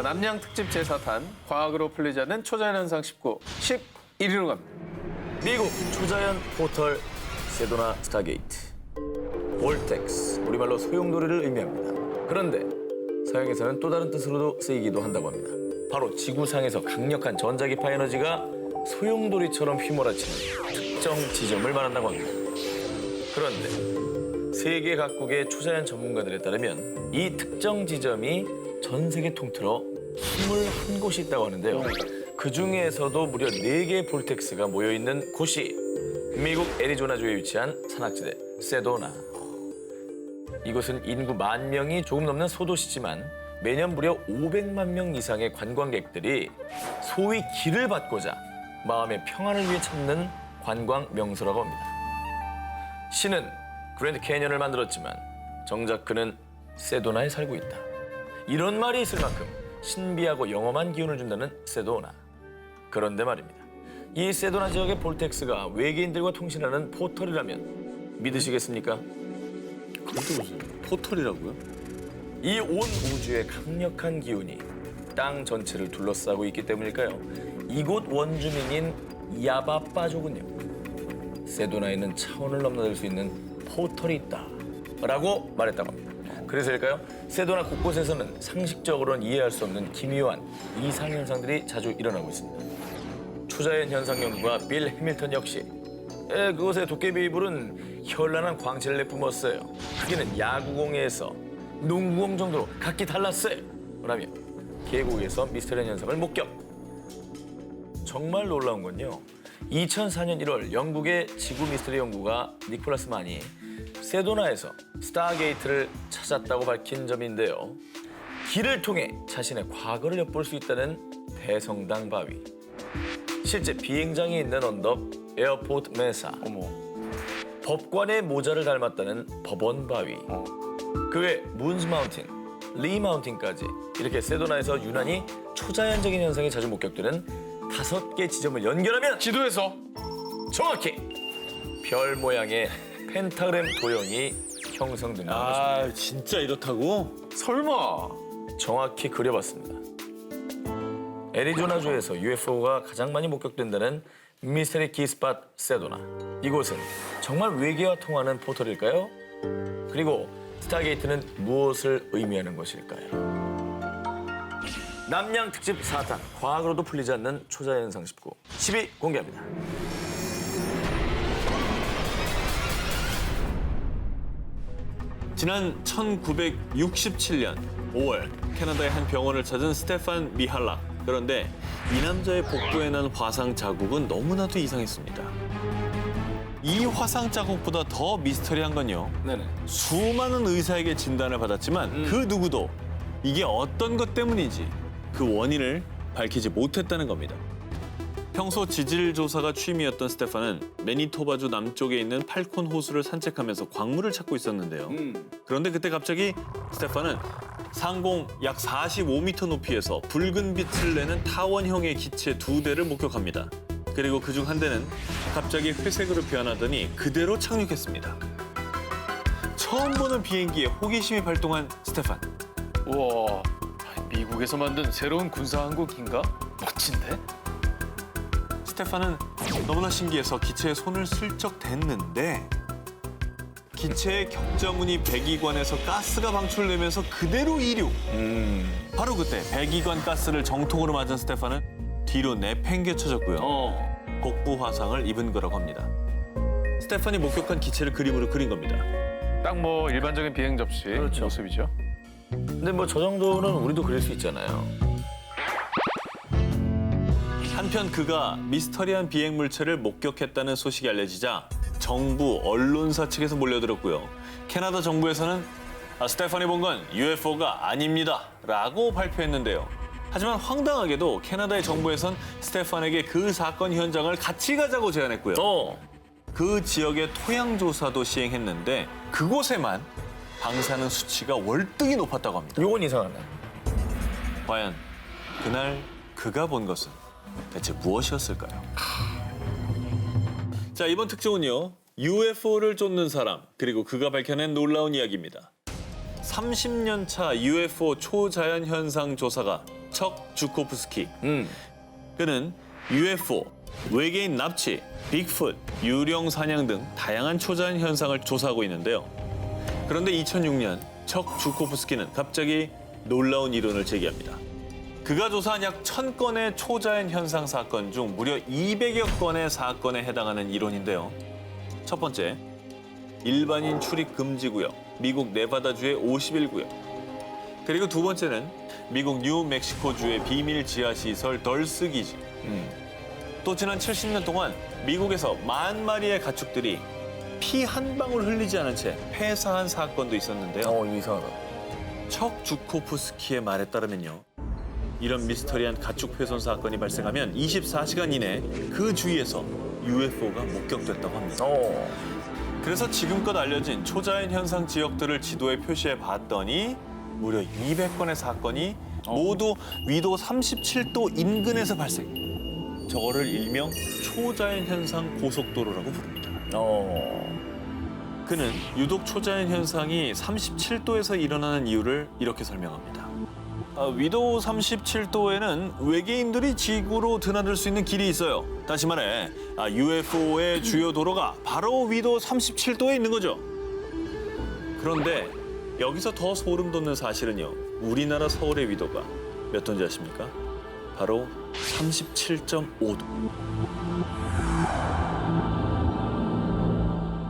남양 특집 제4탄 과학으로 풀리지 않는 초자연 현상 19, 11위로 갑니다. 미국 초자연 포털 세도나 스타게이트. 볼텍스, 우리말로 소용돌이를 의미합니다. 그런데 서양에서는 또 다른 뜻으로도 쓰이기도 한다고 합니다. 바로 지구상에서 강력한 전자기파 에너지가 소용돌이처럼 휘몰아치는 특정 지점을 말한다고 합니다. 그런데 세계 각국의 초자연 전문가들에 따르면 이 특정 지점이 전 세계 통틀어 21곳이 있다고 하는데요. 그 중에서도 무려 4개의 볼텍스가 모여있는 곳이 미국 애리조나주에 위치한 산악지대 세도나. 이곳은 인구 10,000명이 조금 넘는 소도시지만 매년 무려 500만 명 이상의 관광객들이 소위 길을 받고자 마음의 평안을 위해 찾는 관광 명소라고 합니다. 신은 그랜드 캐니언을 만들었지만 정작 그는 세도나에 살고 있다. 이런 말이 있을 만큼 신비하고 영험한 기운을 준다는 세도나. 그런데 말입니다. 이 세도나 지역의 볼텍스가 외계인들과 통신하는 포털이라면 믿으시겠습니까? 그것도 무슨 포털이라고요? 이 온 우주의 강력한 기운이 땅 전체를 둘러싸고 있기 때문일까요? 이곳 원주민인 야바빠족은요, 세도나에는 차원을 넘나들 수 있는 포털이 있다라고 말했다고 합니다. 그래서일까요? 세도나 곳곳에서는 상식적으로는 이해할 수 없는 기묘한 이상현상들이 자주 일어나고 있습니다. 초자연 현상 연구가 빌 해밀턴 역시 그곳의 도깨비 이불은 현란한 광채를 내뿜었어요. 크기는 야구공에서 농구공 정도로 각기 달랐어요. 라며 계곡에서 미스터리한 현상을 목격. 정말 놀라운 건요, 2004년 1월 영국의 지구 미스터리 연구가 니콜라스 만이 세도나에서 스타게이트를 찾았다고 밝힌 점인데요. 길을 통해 자신의 과거를 엿볼 수 있다는 대성당 바위. 실제 비행장이 있는 언덕 에어포트 메사. 법관의 모자를 닮았다는 법원 바위. 그 외 문스 마운틴, 리 마운틴까지 이렇게 세도나에서 유난히 초자연적인 현상이 자주 목격되는 5개 지점을 연결하면 지도에서 정확히 별 모양의 펜타그램 도형이 형성된다는 것입니다. 진짜 이렇다고? 설마 정확히 그려봤습니다. 애리조나주에서 UFO가 가장 많이 목격된다는 미스테리 키스팟 세도나. 이곳은 정말 외계와 통하는 포털일까요? 그리고 스타게이트는 무엇을 의미하는 것일까요? 남양 특집 4탄 과학으로도 풀리지 않는 초자연상 19, 10위 공개합니다. 지난 1967년 5월 캐나다의 한 병원을 찾은 스테판 미할락. 그런데 이 남자의 복부에 난 화상 자국은 너무나도 이상했습니다. 이 화상 자국보다 더 미스터리한 건요, 네네. 수많은 의사에게 진단을 받았지만 그 누구도 이게 어떤 것 때문인지 그 원인을 밝히지 못했다는 겁니다. 평소 지질 조사가 취미였던 스테판은 매니토바주 남쪽에 있는 팔콘 호수를 산책하면서 광물을 찾고 있었는데요. 그런데 그때 갑자기 스테판은 상공 약 45m 높이에서 붉은 빛을 내는 타원형의 기체 2대를 목격합니다. 그리고 그중 한 대는 갑자기 회색으로 변하더니 그대로 착륙했습니다. 처음 보는 비행기에 호기심이 발동한 스테판. 우와, 미국에서 만든 새로운 군사항공기인가? 멋진데? 스테판은 너무나 신기해서 기체에 손을 슬쩍 댔는데 기체의 격자무늬 배기관에서 가스가 방출되면서 그대로 이륙. 바로 그때 배기관 가스를 정통으로 맞은 스테판은 뒤로 내팽개쳐졌고요. 복부 화상을 입은 거라고 합니다. 스테판이 목격한 기체를 그림으로 그린 겁니다. 딱 뭐 일반적인 비행 접시 그렇죠. 모습이죠. 근데 뭐 저 정도는 우리도 그릴 수 있잖아요. 한편 그가 미스터리한 비행 물체를 목격했다는 소식이 알려지자 정부, 언론사 측에서 몰려들었고요. 캐나다 정부에서는 스테판이 본 건 UFO가 아닙니다 라고 발표했는데요. 하지만 황당하게도 캐나다의 정부에선 스테판에게 그 사건 현장을 같이 가자고 제안했고요. 그 지역의 토양 조사도 시행했는데 그곳에만 방사능 수치가 월등히 높았다고 합니다. 요건 이상하네. 과연 그날 그가 본 것은 대체 무엇이었을까요? 자, 이번 특종은요, UFO를 쫓는 사람, 그리고 그가 밝혀낸 놀라운 이야기입니다. 30년 차 UFO 초자연 현상 조사가 척 주코프스키. 그는 UFO, 외계인 납치, 빅풋, 유령 사냥 등 다양한 초자연 현상을 조사하고 있는데요. 그런데 2006년 척 주코프스키는 갑자기 놀라운 이론을 제기합니다. 그가 조사한 약 1000건의 초자연 현상 사건 중 무려 200여 건의 사건에 해당하는 이론인데요. 첫 번째, 일반인 출입 금지 구역, 미국 네바다주의 51구역. 그리고 두 번째는 미국 뉴멕시코주의 비밀 지하시설 덜스 기지. 또 지난 70년 동안 미국에서 10,000마리의 가축들이 피 한 방울 흘리지 않은 채 폐사한 사건도 있었는데요. 이거 이상하다. 척 주코프스키의 말에 따르면요. 이런 미스터리한 가축 훼손 사건이 발생하면 24시간 이내 그 주위에서 UFO가 목격됐다고 합니다. 그래서 지금껏 알려진 초자연 현상 지역들을 지도에 표시해 봤더니 무려 200건의 사건이 모두 위도 37도 인근에서 발생. 저거를 일명 초자연 현상 고속도로라고 부릅니다. 그는 유독 초자연 현상이 37도에서 일어나는 이유를 이렇게 설명합니다. 위도 37도에는 외계인들이 지구로 드나들 수 있는 길이 있어요. 다시 말해 UFO의 주요 도로가 바로 위도 37도에 있는 거죠. 그런데 여기서 더 소름 돋는 사실은요. 우리나라 서울의 위도가 몇 도인지 아십니까? 바로 37.5도.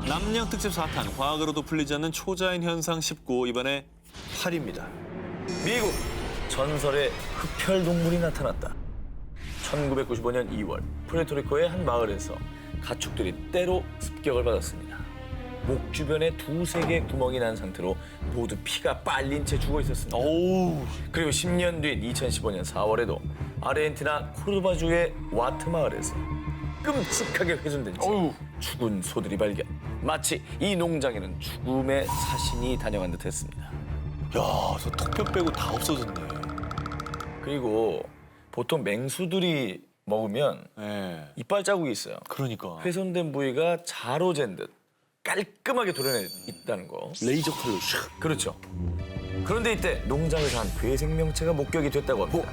남양 특집 4탄 과학으로도 풀리지 않는 초자연 현상 19 이번에 8입니다. 미국 전설의 흡혈 동물이 나타났다. 1995년 2월 푸에르토리코의 한 마을에서 가축들이 때로 습격을 받았습니다. 목 주변에 2-3개의 구멍이 난 상태로 모두 피가 빨린 채 죽어 있었습니다. 그리고 10년 뒤인 2015년 4월에도 아르헨티나 코르바주의 와트 마을에서 끔찍하게 훼손된 채 죽은 소들이 발견. 마치 이 농장에는 죽음의 사신이 다녀간 듯했습니다. 야, 저 턱뼈 빼고 다 없어졌네. 그리고 보통 맹수들이 먹으면 네. 이빨 자국이 있어요. 그러니까. 훼손된 부위가 자로잰 듯 깔끔하게 도려내 있다는 거. 레이저 칼로 샥. 그렇죠. 그런데 이때 농장에서 한 괴생명체가 목격이 됐다고 합니다.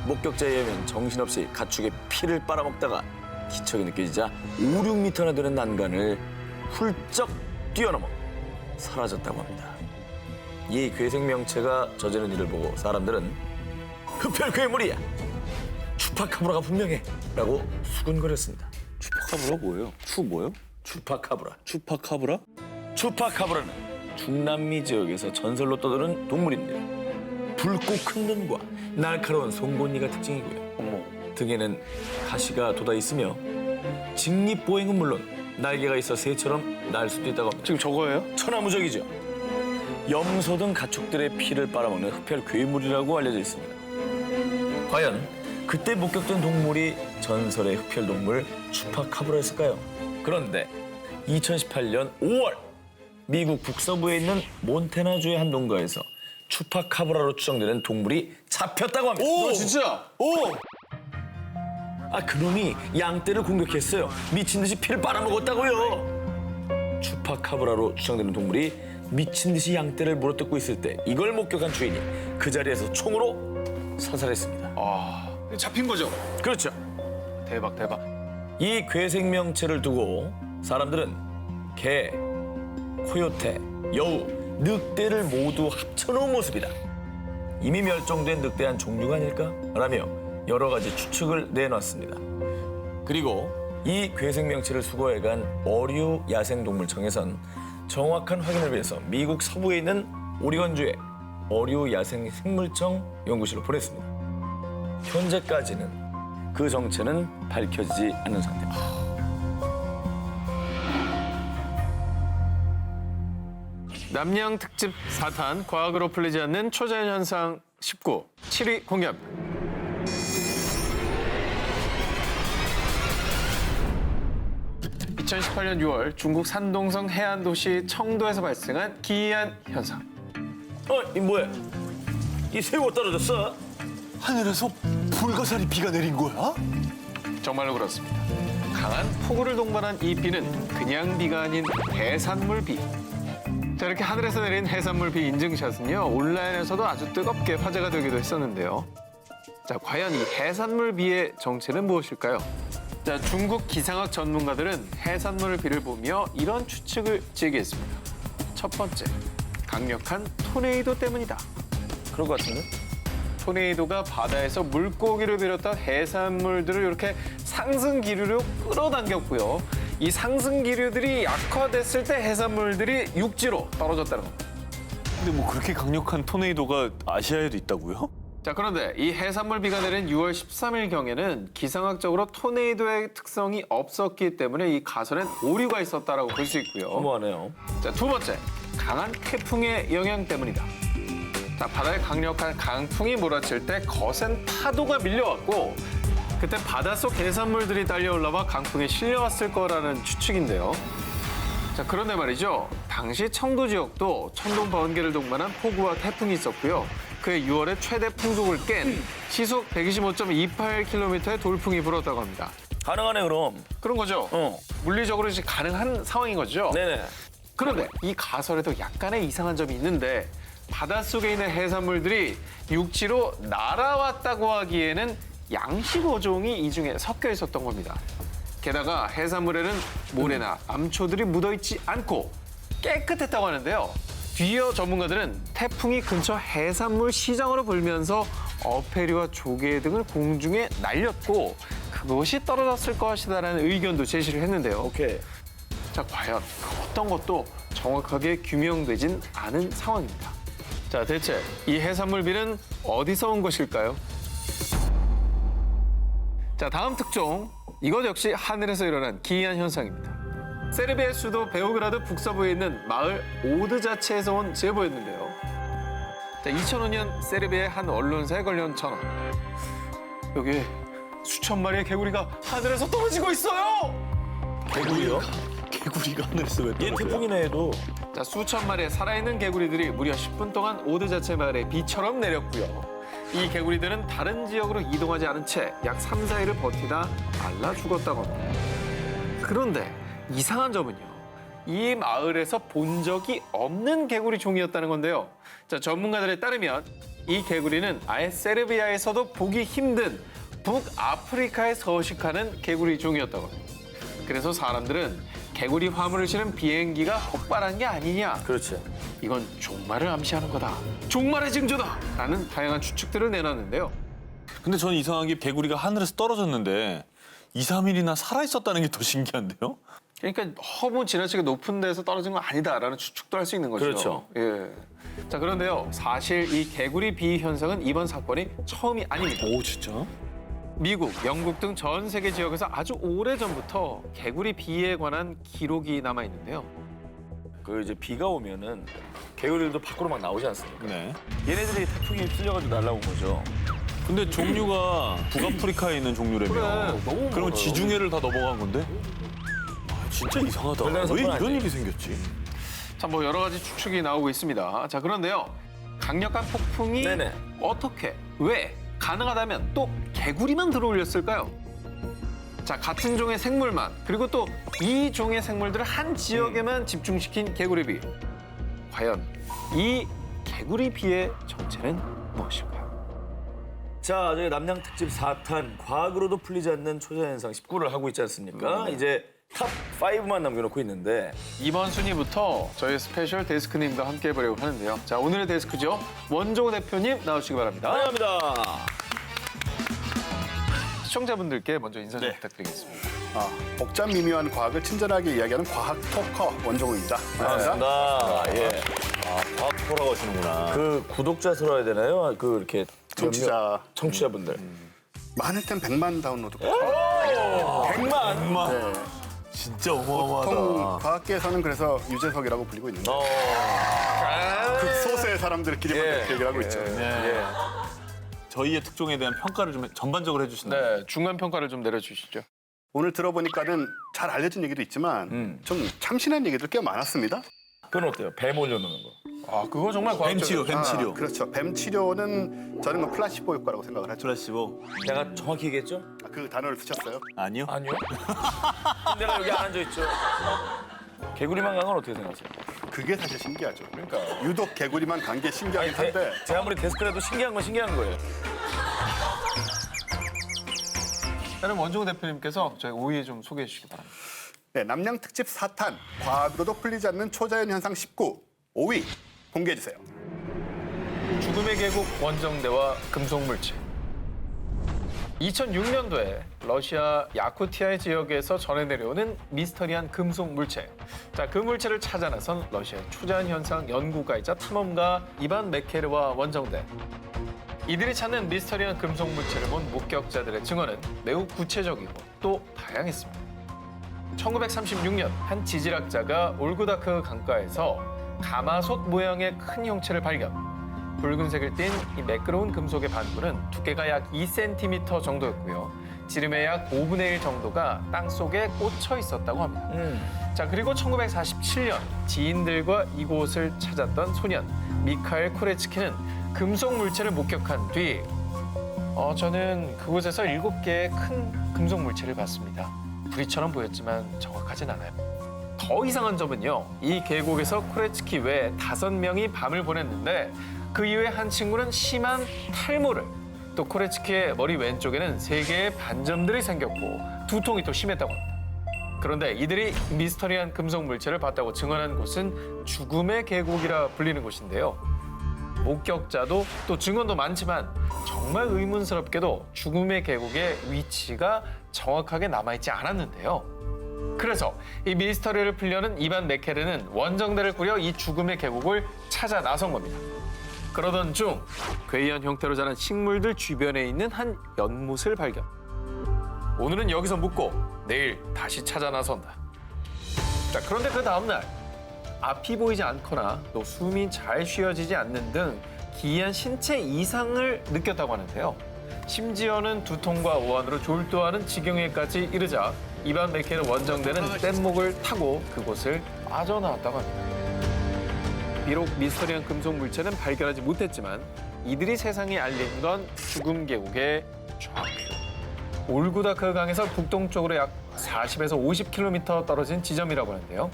목격자에 의하면 정신없이 가축의 피를 빨아먹다가 기척이 느껴지자 5-6m나 되는 난간을 훌쩍 뛰어넘어 사라졌다고 합니다. 이 괴생명체가 저지른 일을 보고 사람들은 흡혈 괴물이야. 추파카브라가 분명해. 라고 수군거렸습니다. 추파카브라 뭐예요? 뭐요? 추파카브라. 추파카브라? 추파카브라는 중남미 지역에서 전설로 떠도는 동물입니다. 붉고 큰 눈과 날카로운 송곳니가 특징이고요. 등에는 가시가 돋아 있으며 직립보행은 물론 날개가 있어 새처럼 날 수도 있다고 합니다. 지금 저거예요? 천하무적이죠. 염소 등 가축들의 피를 빨아먹는 흡혈 괴물이라고 알려져 있습니다. 과연 그때 목격된 동물이 전설의 흡혈 동물 추파카브라였을까요? 그런데 2018년 5월 미국 북서부에 있는 몬태나주의 한 농가에서 추파카브라로 추정되는 동물이 잡혔다고 합니다. 오, 진짜? 그놈이 양떼를 공격했어요. 미친 듯이 피를 빨아먹었다고요. 추파카브라로 추정되는 동물이 미친 듯이 양떼를 물어뜯고 있을 때 이걸 목격한 주인이 그 자리에서 총으로 사살했습니다. 잡힌 거죠? 그렇죠. 대박, 대박. 이 괴생명체를 두고 사람들은 개, 코요테, 여우, 늑대를 모두 합쳐놓은 모습이다. 이미 멸종된 늑대한 종류가 아닐까? 라며 여러 가지 추측을 내놨습니다. 그리고 이 괴생명체를 수거해간 어류 야생동물청에선 정확한 확인을 위해서 미국 서부에 있는 오리건주의 어류 야생생물청 연구실로 보냈습니다. 현재까지는 그 정체는 밝혀지지 않은 상태입니다. 남양 특집 4탄 과학으로 풀리지 않는 초자연 현상 19 7위 공개합니다. (2018년 6월) 중국 산동성 해안 도시 청도에서 발생한 기이한 현상. 이 뭐야? 이 새우가 떨어졌어? 하늘에서 불가사리 비가 내린 거야? 정말로 그렇습니다. 강한 폭우를 동반한 이 비는 그냥 비가 아닌 해산물 비. 자, 이렇게 하늘에서 내린 해산물 비 인증샷은요, 온라인에서도 아주 뜨겁게 화제가 되기도 했었는데요. 자, 과연 이 해산물 비의 정체는 무엇일까요? 자, 중국 기상학 전문가들은 해산물 비를 보며 이런 추측을 제기했습니다. 첫 번째, 강력한 토네이도 때문이다. 그럴 것 같은데? 토네이도가 바다에서 물고기를 비롯한 해산물들을 이렇게 상승 기류로 끌어당겼고요. 이 상승 기류들이 약화됐을 때 해산물들이 육지로 떨어졌다는 겁니다. 근데 뭐 그렇게 강력한 토네이도가 아시아에도 있다고요? 자, 그런데 이 해산물 비가 내린 6월 13일경에는 기상학적으로 토네이도의 특성이 없었기 때문에 이 가설엔 오류가 있었다라고 볼 수 있고요. 허무하네요. 자, 두 번째, 강한 태풍의 영향 때문이다. 자, 바다에 강력한 강풍이 몰아칠 때 거센 파도가 밀려왔고 그때 바닷속 해산물들이 딸려 올라와 강풍에 실려왔을 거라는 추측인데요. 자, 그런데 말이죠. 당시 청도 지역도 천둥 번개를 동반한 폭우와 태풍이 있었고요. 그해 6월에 최대 풍속을 깬 시속 125.28km의 돌풍이 불었다고 합니다. 가능하네 그럼. 그런 거죠. 물리적으로 이제 가능한 상황인 거죠. 네네. 그런데 이 가설에도 약간의 이상한 점이 있는데 바닷속에 있는 해산물들이 육지로 날아왔다고 하기에는 양식 어종이 이 중에 섞여 있었던 겁니다. 게다가 해산물에는 모래나 암초들이 묻어있지 않고 깨끗했다고 하는데요. 뒤이어 전문가들은 태풍이 근처 해산물 시장으로 불면서 어패류와 조개 등을 공중에 날렸고 그것이 떨어졌을 것이다라는 의견도 제시를 했는데요. 오케이. 자, 과연 어떤 것도 정확하게 규명되진 않은 상황입니다. 자, 대체 이 해산물 비는 어디서 온 것일까요? 자, 다음 특종. 이것 역시 하늘에서 일어난 기이한 현상입니다. 세르비아의 수도 베오그라드 북서부에 있는 마을 오드자체에서 온 제보였는데요. 자, 2005년 세르비아의 한 언론사에 걸려온 전화. 여기 수천 마리의 개구리가 하늘에서 떨어지고 있어요! 개구리요? 개구리가 하늘에서 왜 얘 태풍이네 해도. 자, 수천 마리의 살아있는 개구리들이 무려 10분 동안 오드자체 마을에 비처럼 내렸고요. 이 개구리들은 다른 지역으로 이동하지 않은 채 약 3, 4일을 버티다 말라 죽었다고 합니다. 그런데 이상한 점은요. 이 마을에서 본 적이 없는 개구리 종이었다는 건데요. 자, 전문가들에 따르면 이 개구리는 아예 세르비아에서도 보기 힘든 북아프리카에 서식하는 개구리 종이었다고 합니다. 그래서 사람들은 개구리 화물을 실은 비행기가 폭발한 게 아니냐. 그렇지. 이건 종말을 암시하는 거다. 종말의 징조다. 라는 다양한 추측들을 내놨는데요. 근데 저는 이상하게 개구리가 하늘에서 떨어졌는데 2, 3일이나 살아있었다는 게 더 신기한데요? 그러니까 너무 지나치게 높은 데서 떨어진 건 아니다라는 추측도 할 수 있는 거죠. 그렇죠. 예. 자, 그런데요. 사실 이 개구리 비 현상은 이번 사건이 처음이 아닙니다. 오, 진짜? 미국, 영국 등 전 세계 지역에서 아주 오래전부터 개구리 비에 관한 기록이 남아 있는데요. 그 이제 비가 오면은 개구리들도 밖으로 막 나오지 않습니까? 네. 얘네들이 태풍에 찔려가지고 날아온 거죠. 근데 종류가 북아프리카에 있는 종류라며. 그래, 너무 그러면 멀어요. 지중해를 다 넘어간 건데? 아, 진짜 이상하다. 별다른 왜 사건 이런 아니에요. 일이 생겼지? 참 뭐 여러 가지 추측이 나오고 있습니다. 자, 그런데요. 강력한 폭풍이 네네. 어떻게, 왜, 가능하다면 또 개구리만 들어올렸을까요? 자, 같은 종의 생물만, 그리고 또 이 종의 생물들을 한 지역에만 집중시킨 개구리비. 과연 이 개구리비의 정체는 무엇일까요? 자, 저희 남양 특집 4탄 과학으로도 풀리지 않는 초자연상 19를 하고 있지 않습니까? 이제 탑 5만 남겨놓고 있는데 이번 순위부터 저희 스페셜 데스크님과 함께 해보려고 하는데요. 자, 오늘의 데스크죠. 원종호 대표님 나오시기 바랍니다. 환영합니다. 시청자분들께 먼저 인사 좀 부탁드리겠습니다. 복잡 미묘한 과학을 친절하게 이야기하는 과학 토커 원종우입니다. 반갑습니다. 예. 과학 토라고 하시는구나. 그 구독자 수라 해야 되나요? 그 이렇게 청취자분들. 많을 땐 100만 다운로드. 100만. 네. 진짜 보통 어마어마하다. 과학계에서는 그래서 유재석이라고 불리고 있는데 극소수의 사람들끼리만 예. 그렇게 얘기를 하고 있죠. 예. 저희의 특종에 대한 평가를 좀 전반적으로 해주신다면. 네, 중간 평가를 좀 내려주시죠. 오늘 들어보니까는 잘 알려진 얘기도 있지만 좀 참신한 얘기들 꽤 많았습니다. 그건 어때요? 뱀 올려놓는 거. 아, 그거 정말 뱀 치료, 뱀 치료. 그렇죠. 뱀 치료는 저는 뭐 플라시보 효과라고 생각을 하죠. 플라시보. 내가 정확히 얘기했죠? 그 단어를 쓰셨어요? 아니요. 아니요. 내가 여기 안 앉아있죠. 개구리만 간 건 어떻게 생각하세요? 그게 사실 신기하죠. 그러니까 유독 개구리만 간 게 신기하긴 한데 제 아무리 데스크라도 신기한 건 신기한 거예요. 다른 원종 대표님께서 저희 5위 좀 소개해 주시기 바랍니다. 네, 남양 특집 4탄 과학으로도 풀리지 않는 초자연 현상 19 5위 공개해 주세요. 죽음의 계곡 원정대와 금속물체. 2006년도에 러시아 야쿠티아의 지역에서 전해 내려오는 미스터리한 금속물체. 자, 그 물체를 찾아 나선 러시아의 초자연 현상 연구가이자 탐험가 이반 메케르와 원정대. 이들이 찾는 미스터리한 금속물체를 본 목격자들의 증언은 매우 구체적이고 또 다양했습니다. 1936년 한 지질학자가 올구다크 강가에서 가마솥 모양의 큰 형체를 발견. 붉은색을 띤 이 매끄러운 금속의 반구는 두께가 약 2cm 정도였고요. 지름의 약 5분의 1 정도가 땅속에 꽂혀 있었다고 합니다. 자, 그리고 1947년 지인들과 이곳을 찾았던 소년 미카엘 코레츠키는 금속 물체를 목격한 뒤 저는 그곳에서 7개의 큰 금속 물체를 봤습니다. 부리처럼 보였지만 정확하진 않아요. 더 이상한 점은요. 이 계곡에서 코레츠키 외에 5명이 밤을 보냈는데 그 이후에 한 친구는 심한 탈모를, 또 코레츠키의 머리 왼쪽에는 3개의 반점들이 생겼고 두통이 또 심했다고 합니다. 그런데 이들이 미스터리한 금속 물체를 봤다고 증언한 곳은 죽음의 계곡이라 불리는 곳인데요. 목격자도 또 증언도 많지만 정말 의문스럽게도 죽음의 계곡의 위치가 정확하게 남아있지 않았는데요. 그래서 이 미스터리를 풀려는 이반 메케르는 원정대를 꾸려 이 죽음의 계곡을 찾아 나선 겁니다. 그러던 중 괴이한 형태로 자란 식물들 주변에 있는 한 연못을 발견. 오늘은 여기서 묵고 내일 다시 찾아 나선다. 자, 그런데 그 다음날 앞이 보이지 않거나 또 숨이 잘 쉬어지지 않는 등 기이한 신체 이상을 느꼈다고 하는데요. 심지어는 두통과 오한으로 졸도하는 지경에까지 이르자 이반 메케르 원정대는 뗏목을 타고 그곳을 빠져나왔다고 합니다. 비록 미스터리한 금속 물체는 발견하지 못했지만 이들이 세상에 알린 건 죽음 계곡의 좌표. 올구다크 강에서 북동쪽으로 약 40에서 50km 떨어진 지점이라고 하는데요.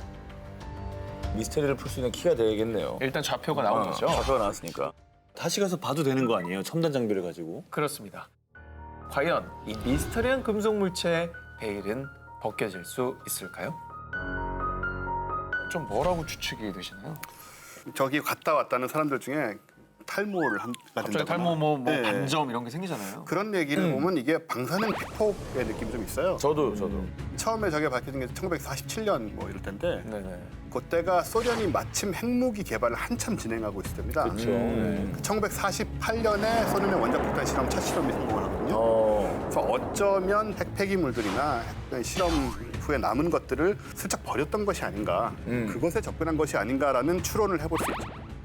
미스터리를 풀 수 있는 키가 되겠네요. 일단 좌표가 나온 거죠. 좌표가 나왔으니까. 다시 가서 봐도 되는 거 아니에요? 첨단 장비를 가지고. 그렇습니다. 과연 이 미스터리한 금속 물체의 베일은 벗겨질 수 있을까요? 좀 뭐라고 추측이 되시나요? 저기 갔다 왔다는 사람들 중에 탈모를 한다거나 갑자기 탈모 뭐 네. 반점 이런 게 생기잖아요. 그런 얘기를 보면 이게 방사능 피폭의 느낌이 좀 있어요. 저도. 처음에 저게 밝혀진 게 1947년 뭐 이럴 텐데 네네. 그때가 소련이 마침 핵무기 개발을 한참 진행하고 있을 때입니다. 그렇죠. 1948년에 소련의 원자폭탄 실험 첫 실험이 성공을 하거든요. 그래서 어쩌면 핵 폐기물들이나 핵 실험 후에 남은 것들을 슬쩍 버렸던 것이 아닌가, 그것에 접근한 것이 아닌가라는 추론을 해볼 수 있죠.